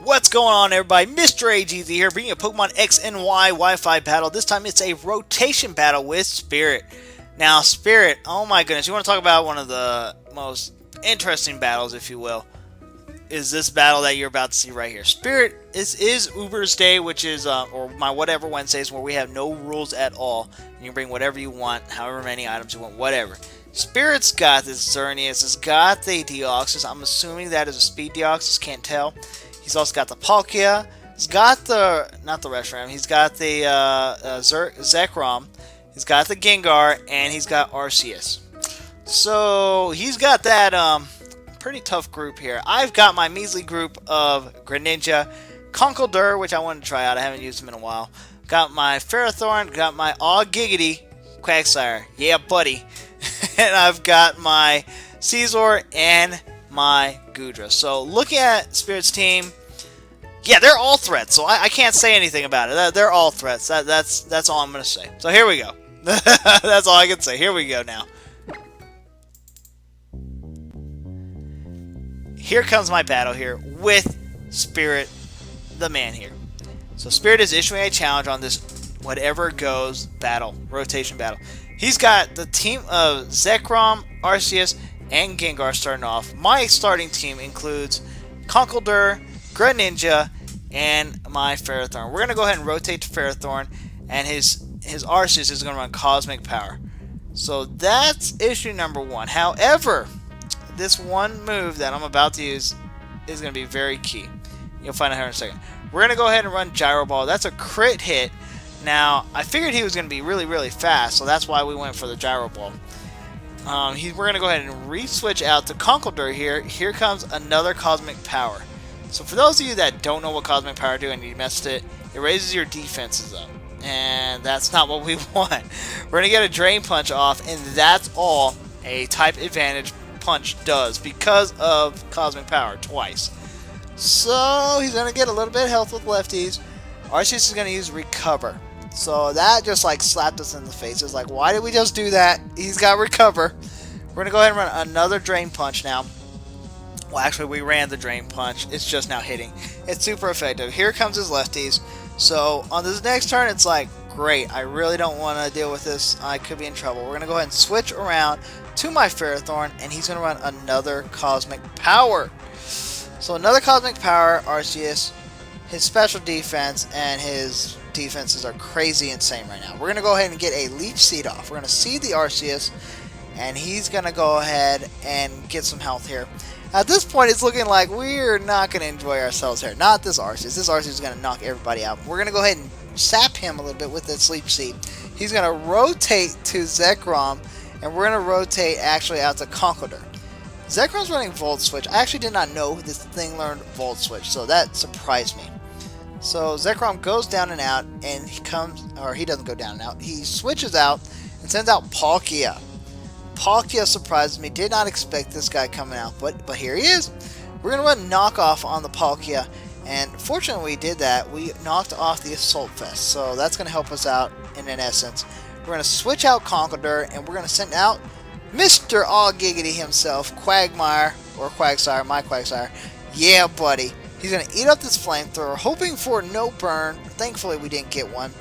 What's going on, everybody? MrAGeezie here, bringing you a Pokemon X and Y Wi-Fi battle. This time it's a rotation battle with Spirit. Now, Spirit, oh my goodness, you want to talk about one of the most interesting battles, if you will, is this battle that you're about to see right here. Spirit is Uber's Day, which is, or my whatever Wednesdays, where we have no rules at all. You can bring whatever you want, however many items you want, whatever. Spirit's got this Xerneas, it's got the Deoxys. I'm assuming that is a Speed Deoxys, can't tell. He's also got the Palkia. He's got the, not the Reshiram, he's got the Zekrom. He's got the Gengar, and he's got Arceus. So, he's got that, pretty tough group here. I've got my measly group of Greninja, Conkeldurr, which I wanted to try out. I haven't used him in a while. Got my Ferrothorn, got my Giggity Quagsire. Yeah, buddy. And I've got my Caesar and my Goodra. So, looking at Spirit's team, yeah, they're all threats, so I can't say anything about it. They're all threats. That's all I'm going to say. So here we go. That's all I can say. Here we go now. Here comes my battle here with Spirit, the man here. So Spirit is issuing a challenge on this whatever goes battle, rotation battle. He's got the team of Zekrom, Arceus, and Gengar starting off. My starting team includes Conkeldurr, Greninja, and my Ferrothorn. We're going to go ahead and rotate to Ferrothorn, and his Arceus is going to run Cosmic Power. So that's issue number one. However, this one move that I'm about to use is going to be very key. You'll find out here in a second. We're going to go ahead and run Gyro Ball. That's a crit hit. Now, I figured he was going to be really, really fast, so that's why we went for the Gyro Ball. We're going to go ahead and re-switch out to Conkeldurr here. Here comes another Cosmic Power. So for those of you that don't know what Cosmic Power do and you missed it, it raises your defenses up. And that's not what we want. We're going to get a Drain Punch off, and that's all a Type Advantage Punch does because of Cosmic Power twice. So he's going to get a little bit of health with lefties. Arceus is going to use Recover. So that just like slapped us in the face. It's like, why did we just do that? He's got Recover. We're going to go ahead and run another Drain Punch now. Well, actually, we ran the Drain Punch. It's just now hitting. It's super effective. Here comes his lefties. So, on this next turn, it's like, great. I really don't want to deal with this. I could be in trouble. We're going to go ahead and switch around to my Ferrothorn, and he's going to run another Cosmic Power. So, another Cosmic Power, Arceus. His special defense and his defenses are crazy insane right now. We're going to go ahead and get a Leech Seed off. We're going to seed the Arceus, and he's going to go ahead and get some health here. At this point, it's looking like we're not going to enjoy ourselves here. Not this Arceus. This Arceus is going to knock everybody out. We're going to go ahead and sap him a little bit with that Sleep Seed. He's going to rotate to Zekrom, and we're going to rotate actually out to Conkeldurr. Zekrom's running Volt Switch. I actually did not know this thing learned Volt Switch, so that surprised me. So Zekrom goes down and out, and he comes, or he doesn't go down and out. He switches out and sends out Palkia. Palkia surprised me. Did not expect this guy coming out, but here he is. We're going to run Knockoff on the Palkia, and fortunately we did that. We knocked off the Assault Vest, so that's going to help us out in an essence. We're going to switch out Conkeldurr, and we're going to send out Mr. Giggity himself, Quagmire, or Quagsire, my Quagsire. Yeah, buddy. He's going to eat up this Flamethrower, hoping for no burn. Thankfully, we didn't get one.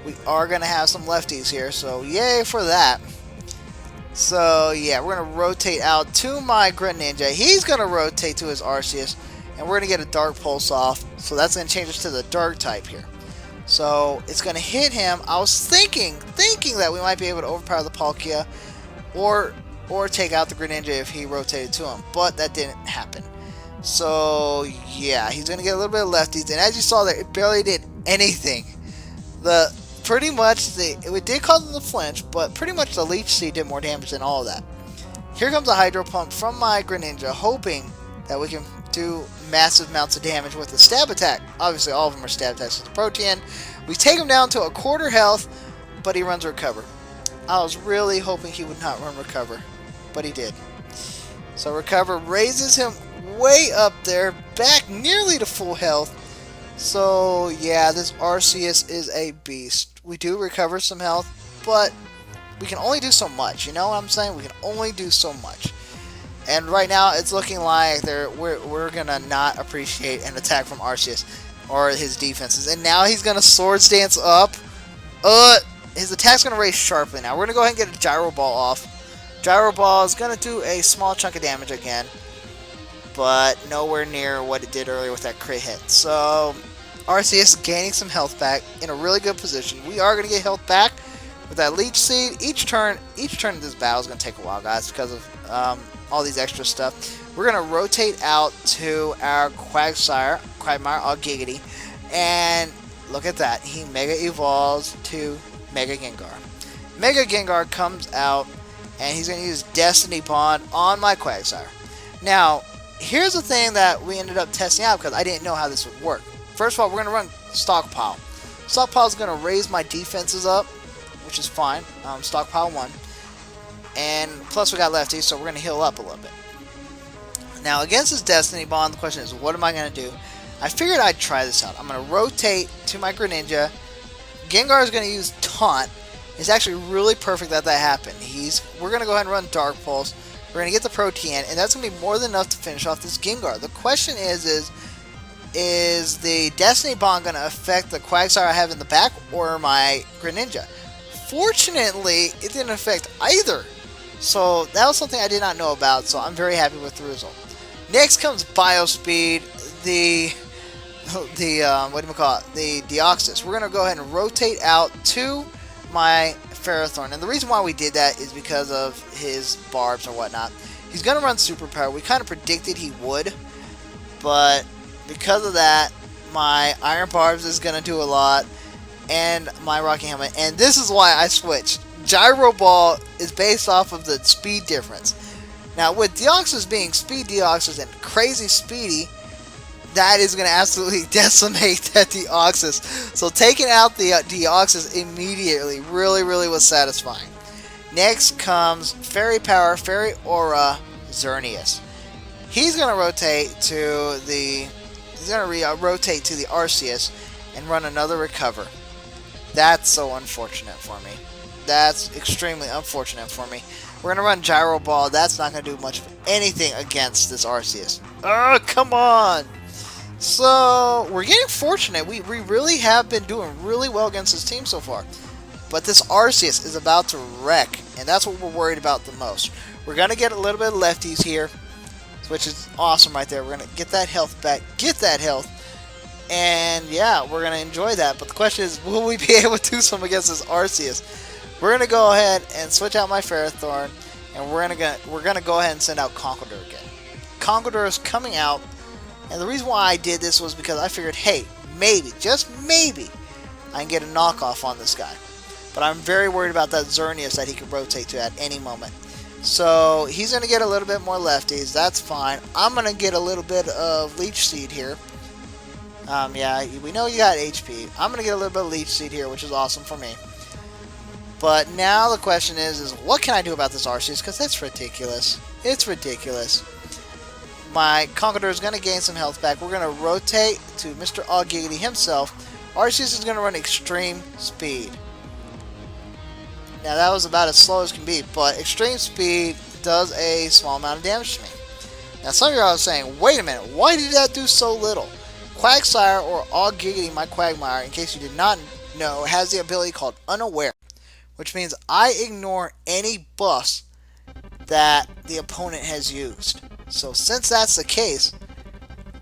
We are going to have some lefties here, so yay for that. So, yeah, we're going to rotate out to my Greninja. He's going to rotate to his Arceus, and we're going to get a Dark Pulse off. So that's going to change us to the Dark type here. So, it's going to hit him. I was thinking that we might be able to overpower the Palkia or take out the Greninja if he rotated to him, but that didn't happen. So, yeah, he's going to get a little bit of lefties, and as you saw there, it barely did anything. Pretty much, it did cause him to flinch, but pretty much the Leech Seed did more damage than all of that. Here comes a Hydro Pump from my Greninja, hoping that we can do massive amounts of damage with the Stab Attack. Obviously, all of them are Stab Attacks with the Protean. We take him down to a quarter health, but he runs Recover. I was really hoping he would not run Recover, but he did. So Recover raises him way up there, back nearly to full health. So, yeah, this Arceus is a beast. We do recover some health, but we can only do so much. You know what I'm saying? We can only do so much. And right now, it's looking like we're gonna not appreciate an attack from Arceus or his defenses. And now he's gonna Swords Dance up. His attack's gonna raise sharply now. We're gonna go ahead and get a Gyro Ball off. Gyro Ball is gonna do a small chunk of damage again, but nowhere near what it did earlier with that crit hit. So Arceus gaining some health back in a really good position. We are gonna get health back with that Leech Seed. Each turn of this battle is gonna take a while, guys, because of all these extra stuff. We're gonna rotate out to our Quagmire, OHKO, and look at that. He Mega Evolves to Mega Gengar. Mega Gengar comes out, and he's gonna use Destiny Bond on my Quagsire. Now, here's the thing that we ended up testing out because I didn't know how this would work. First of all, we're gonna run Stockpile. Stockpile is gonna raise my defenses up, which is fine. Stockpile 1. And plus we got lefties, so we're going to heal up a little bit. Now against this Destiny Bond, the question is, what am I going to do? I figured I'd try this out. I'm going to rotate to my Greninja. Gengar is going to use Taunt. It's actually really perfect that happened. We're going to go ahead and run Dark Pulse. We're going to get the Protean, and that's going to be more than enough to finish off this Gengar. The question is the Destiny Bond going to affect the Quagsire I have in the back or my Greninja? Fortunately, it didn't affect either. So that was something I did not know about, so I'm very happy with the result. Next comes Biospeed, the Deoxys. We're going to go ahead and rotate out to my Ferrothorn. And the reason why we did that is because of his barbs or whatnot. He's going to run Superpower. We kind of predicted he would, but because of that, my Iron Barbs is going to do a lot, and my Rocky Helmet. And this is why I switched. Gyro Ball is based off of the speed difference. Now, with Deoxys being Speed Deoxys and crazy speedy, that is going to absolutely decimate that Deoxys. So taking out the Deoxys immediately really was satisfying. Next comes Fairy Power, Fairy Aura, Xerneas. He's going to rotate to the Arceus and run another Recover. That's so unfortunate for me. That's extremely unfortunate for me. We're going to run Gyro Ball. That's not going to do much of anything against this Arceus. Oh, come on! So, we're getting fortunate. We really have been doing really well against this team so far. But this Arceus is about to wreck, and that's what we're worried about the most. We're going to get a little bit of lefties here, which is awesome right there. We're going to get that health back, get that health, and yeah, we're going to enjoy that. But the question is, will we be able to do something against this Arceus? We're going to go ahead and switch out my Ferrothorn, and we're going to go ahead and send out Conkeldurr again. Conkeldurr is coming out, and the reason why I did this was because I figured, hey, maybe, just maybe, I can get a knockoff on this guy. But I'm very worried about that Xerneas that he could rotate to at any moment. So he's going to get a little bit more lefties. That's fine. I'm going to get a little bit of Leech Seed here. Yeah, we know you got HP. I'm going to get a little bit of Leech Seed here, which is awesome for me. But now the question is what can I do about this Arceus? Because that's ridiculous. It's ridiculous. My Conkeldurr is going to gain some health back. We're going to rotate to MrAGeezie himself. Arceus is going to run Extreme Speed. Now that was about as slow as can be, but Extreme Speed does a small amount of damage to me. Now some of you are saying, wait a minute, why did that do so little? Quagsire, or OHKO, my Quagmire, in case you did not know, has the ability called Unaware, which means I ignore any buffs that the opponent has used. So since that's the case,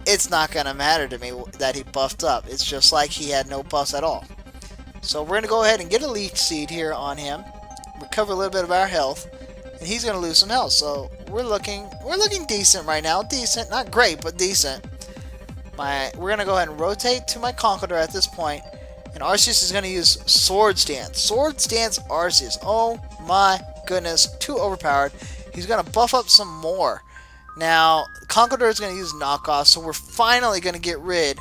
it's not going to matter to me that he buffed up. It's just like he had no buffs at all. So we're going to go ahead and get a Leech Seed here on him, recover a little bit of our health, and he's going to lose some health. So we're looking decent right now. Decent, not great, but decent. We're going to go ahead and rotate to my Conkeldurr at this point, and Arceus is going to use Swords Dance. Swords Dance Arceus. Oh my goodness, too overpowered. He's going to buff up some more. Now, Conkeldurr is going to use Knockoff, so we're finally going to get rid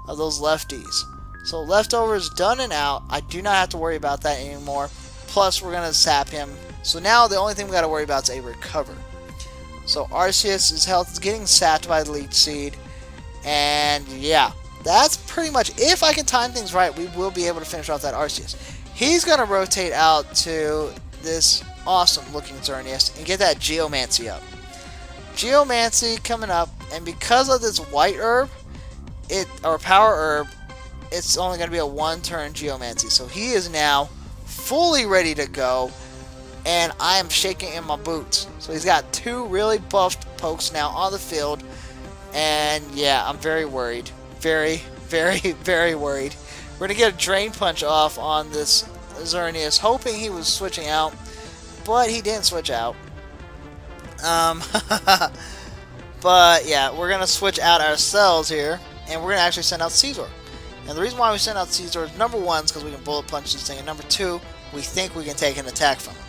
of those lefties. So leftovers done and out. I do not have to worry about that anymore. Plus, we're going to sap him. So now the only thing we got to worry about is a recover. So Arceus' health is getting sapped by the Leech Seed. And yeah, that's pretty much, if I can time things right, we will be able to finish off that Arceus. He's going to rotate out to this awesome looking Xerneas and get that Geomancy up. Geomancy coming up, and because of this white herb, or power herb, it's only going to be a 1-turn Geomancy. So he is now fully ready to go, and I am shaking in my boots. So he's got 2 really buffed pokes now on the field, and yeah, I'm very worried. Very, very, very worried. We're going to get a Drain Punch off on this Xerneas, hoping he was switching out, but he didn't switch out. But yeah, we're going to switch out ourselves here, and we're going to actually send out Caesar. And the reason why we send out Caesar is number 1 is because we can bullet punch this thing, and number 2, we think we can take an attack from him.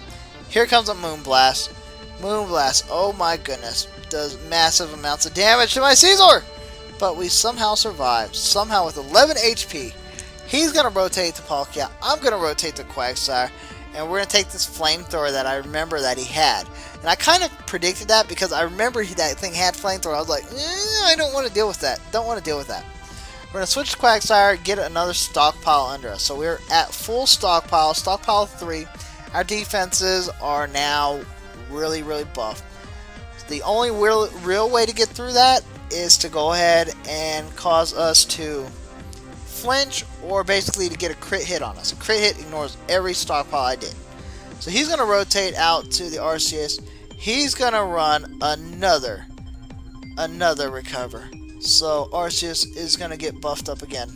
Here comes a Moonblast. Moonblast, oh my goodness, does massive amounts of damage to my Caesar! But we somehow survived, somehow with 11 HP. He's going to rotate to Palkia, I'm going to rotate to Quagsire, and we're going to take this Flamethrower that I remember that he had. And I kind of predicted that because I remember that thing had Flamethrower. I was like, I don't want to deal with that. Don't want to deal with that. We're going to switch to Quagsire, get another stockpile under us. So we're at full stockpile, stockpile 3. Our defenses are now really, really buff. The only real way to get through that is to go ahead and cause us to flinch, or basically to get a crit hit on us. A crit hit ignores every stockpile I did. So he's going to rotate out to the Arceus. He's going to run another recover. So Arceus is going to get buffed up again.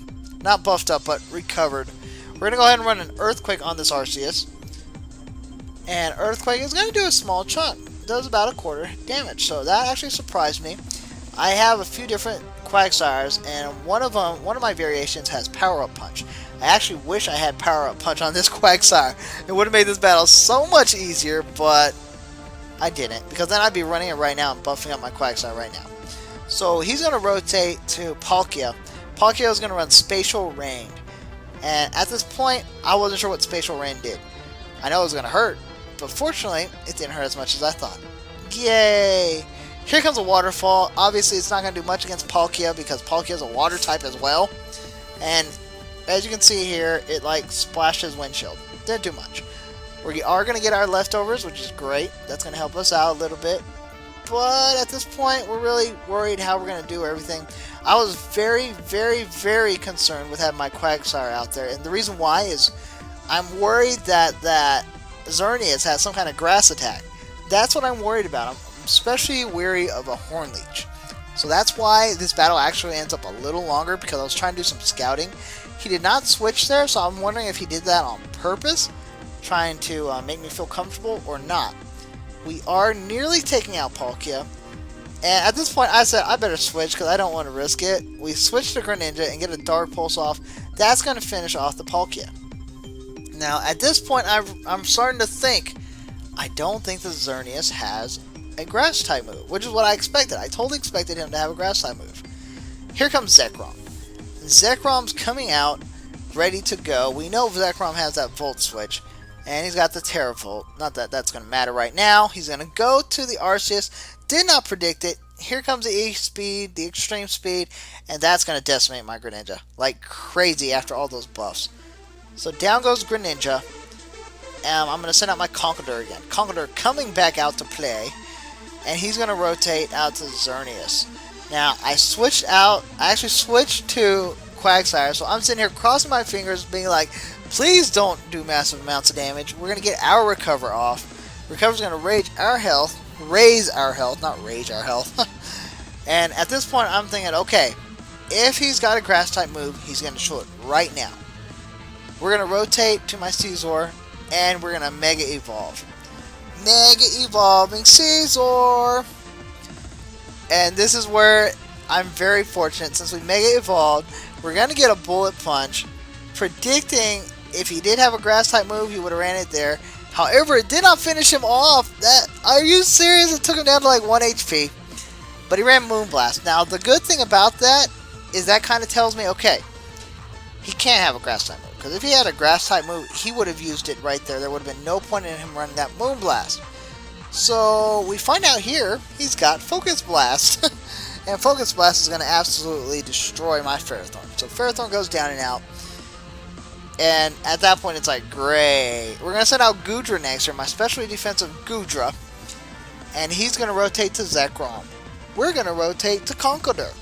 Not buffed up, but recovered. We're going to go ahead and run an Earthquake on this Arceus. And Earthquake is going to do a small chunk. It does about 1/4 damage. So that actually surprised me. I have a few different Quagsires, and one of my variations has Power Up Punch. I actually wish I had Power Up Punch on this Quagsire. It would have made this battle so much easier, but I didn't, because then I'd be running it right now and buffing up my Quagsire right now. So he's going to rotate to Palkia. Palkia is going to run Spatial Rain. And at this point, I wasn't sure what Spatial Rain did. I know it was going to hurt, but fortunately, it didn't hurt as much as I thought. Yay! Here comes a Waterfall. Obviously, it's not going to do much against Palkia because Palkia is a water type as well. And as you can see here, it like splashes Windshield. Didn't do much. We are going to get our leftovers, which is great. That's going to help us out a little bit. But at this point, we're really worried how we're going to do everything. I was very, very, very concerned with having my Quagsire out there. And the reason why is I'm worried that Xerneas has some kind of grass attack. That's what I'm worried about. I'm especially wary of a Horn Leech. So that's why this battle actually ends up a little longer, because I was trying to do some scouting. He did not switch there, so I'm wondering if he did that on purpose, trying to make me feel comfortable or not. We are nearly taking out Palkia, and at this point I said I better switch because I don't want to risk it. We switch to Greninja and get a Dark Pulse off. That's going to finish off the Palkia. Now at this point I'm starting to think, I don't think the Xerneas has a Grass type move, which is what I expected. I totally expected him to have a Grass type move. Here comes Zekrom. Zekrom's coming out, ready to go. We know Zekrom has that Volt Switch, and he's got the Terravolt. Not that that's going to matter right now. He's going to go to the Arceus. Did not predict it. Here comes the E-Speed, the Extreme Speed, and that's going to decimate my Greninja like crazy after all those buffs. So down goes Greninja. I'm going to send out my Conkeldurr again. Conkeldurr coming back out to play. And he's going to rotate out to Xerneas. Now, I actually switched to Quagsire, so I'm sitting here crossing my fingers, being like, please don't do massive amounts of damage. We're going to get our Recover off. Recover's going to raise our health, not rage our health. And at this point, I'm thinking, okay, if he's got a Grass type move, he's going to show it right now. We're going to rotate to my Caesar, and we're going to Mega Evolve. Mega Evolving Caesar! And this is where I'm very fortunate. Since we Mega Evolved, we're going to get a Bullet Punch, predicting if he did have a Grass type move, he would have ran it there. However, it did not finish him off. Are you serious? It took him down to like 1 HP. But he ran Moonblast. Now, the good thing about that is that kind of tells me, okay, he can't have a Grass type move. Because if he had a Grass type move, he would have used it right there. There would have been no point in him running that Moonblast. So we find out here, he's got Focus Blast. And Focus Blast is going to absolutely destroy my Ferrothorn. So Ferrothorn goes down and out. And at that point, it's like, great. We're going to send out Goodra next, or my specially defensive Goodra. and he's going to rotate to Zekrom. We're going to rotate to Conkeldurr.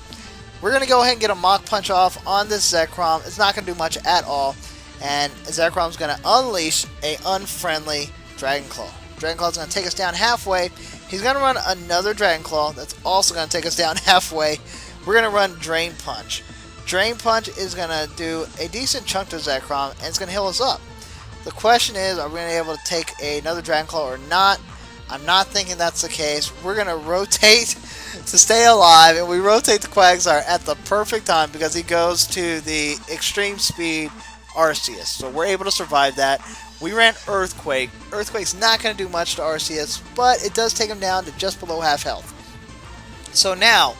We're going to go ahead and get a Mach Punch off on this Zekrom. It's not going to do much at all, and Zekrom's going to unleash a unfriendly Dragon Claw. Dragon Claw's going to take us down halfway. He's going to run another Dragon Claw that's also going to take us down halfway. We're going to run Drain Punch. Drain Punch is going to do a decent chunk to Zekrom, and it's going to heal us up. The question is, are we going to be able to take another Dragon Claw or not? I'm not thinking that's the case. We're going to rotate to stay alive, and we rotate the Quagsire at the perfect time because he goes to the extreme speed Arceus. So we're able to survive that. We ran Earthquake. Earthquake's not going to do much to Arceus, but it does take him down to just below half health. So now,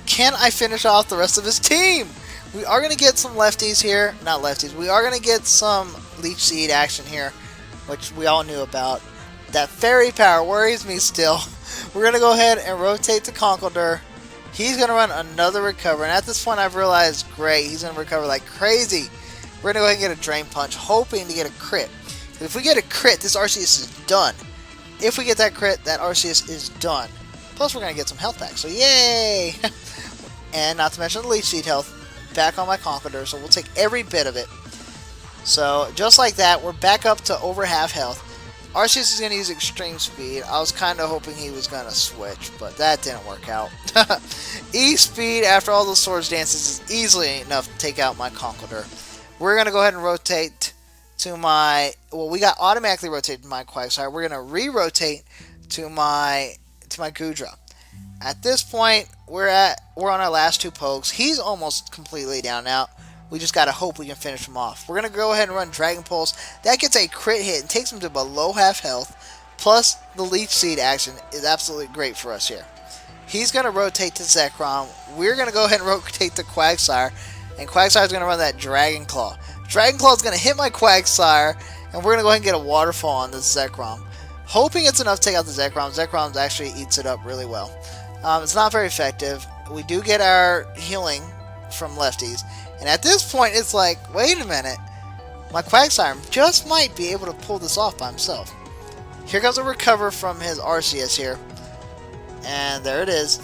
can I finish off the rest of his team? We are going to get some lefties here. Not lefties. We are going to get some Leech Seed action here, which we all knew about. That Fairy Power worries me still. We're going to go ahead and rotate to Conkeldurr. He's going to run another Recover. And at this point, I've realized, great, he's going to recover like crazy. We're going to go ahead and get a Drain Punch, hoping to get a crit. If we get a crit, this Arceus is done. If we get that crit, that Arceus is done. Plus, we're going to get some health back. So, yay! And not to mention the Leech Seed health back on my Conkeldurr. So, we'll take every bit of it. So, just like that, we're back up to over half health. Arceus is going to use Extreme Speed. I was kind of hoping he was going to switch, but that didn't work out. E-Speed, after all those Swords Dances, is easily enough to take out my Conkeldurr. We're going to go ahead and rotate to my... Well, we got automatically rotated to my Quagsire. We're going to re-rotate to my Goodra. At this point, we're on our last two pokes. He's almost completely down now. We just got to hope we can finish him off. We're going to go ahead and run Dragon Pulse. That gets a crit hit and takes him to below half health. Plus, the Leech Seed action is absolutely great for us here. He's going to rotate to Zekrom. We're going to go ahead and rotate to Quagsire. And Quagsire is going to run that Dragon Claw. Dragon Claw is going to hit my Quagsire. And we're going to go ahead and get a Waterfall on this Zekrom. Hoping it's enough to take out the Zekrom. Zekrom actually eats it up really well. It's not very effective. We do get our healing from lefties. And at this point, it's like, wait a minute. My Quagsire just might be able to pull this off by himself. Here comes a Recover from his Arceus here. And there it is.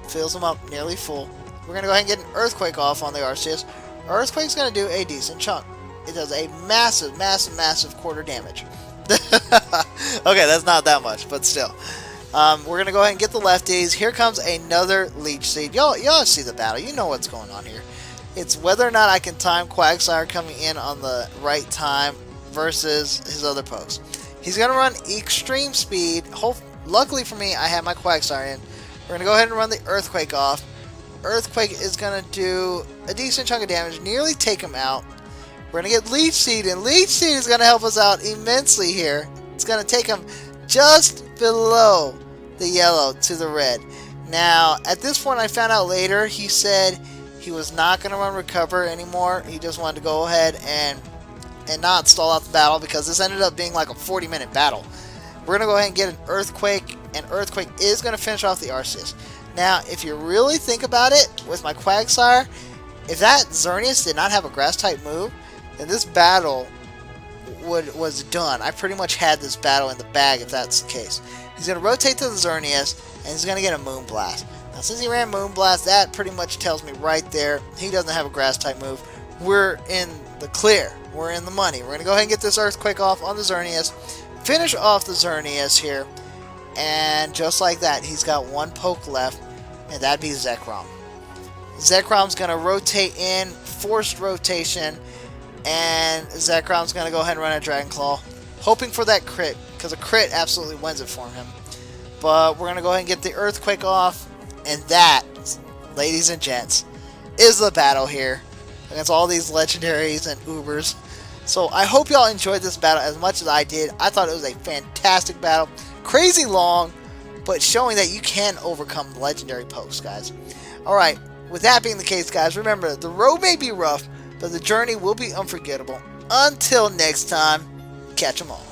Fills him up nearly full. We're going to go ahead and get an Earthquake off on the Arceus. Earthquake's going to do a decent chunk. It does a massive, massive, massive quarter damage. Okay, that's not that much, but still. We're going to go ahead and get the lefties. Here comes another Leech Seed. Y'all see the battle. You know what's going on here. It's whether or not I can time Quagsire coming in on the right time versus his other pokes. He's going to run Extreme Speed. Luckily for me, I have my Quagsire in. We're going to go ahead and run the Earthquake off. Earthquake is going to do a decent chunk of damage, nearly take him out. We're going to get Leech Seed, and Leech Seed is going to help us out immensely here. It's going to take him just below the yellow to the red. Now, at this point, I found out later, he said he was not going to run Recover anymore. He just wanted to go ahead and not stall out the battle because this ended up being like a 40-minute battle. We're going to go ahead and get an Earthquake, and Earthquake is going to finish off the Arceus. Now, if you really think about it, with my Quagsire, if that Xerneas did not have a Grass-type move, then this battle was done. I pretty much had this battle in the bag if that's the case. He's going to rotate to the Xerneas, and he's going to get a Moonblast. Now, since he ran Moonblast, that pretty much tells me right there he doesn't have a Grass-type move. We're in the clear. We're in the money. We're going to go ahead and get this Earthquake off on the Xerneas, finish off the Xerneas here, and just like that, he's got one poke left, and that'd be Zekrom. Zekrom's going to rotate in, forced rotation, and Zekrom's going to go ahead and run a Dragon Claw, hoping for that crit, because a crit absolutely wins it for him. But we're going to go ahead and get the Earthquake off, and that, ladies and gents, is the battle here against all these legendaries and Ubers. So I hope y'all enjoyed this battle as much as I did. I thought it was a fantastic battle. Crazy long, but showing that you can overcome legendary pokes, guys. Alright, with that being the case, guys, remember, the road may be rough, but the journey will be unforgettable. Until next time, catch 'em all.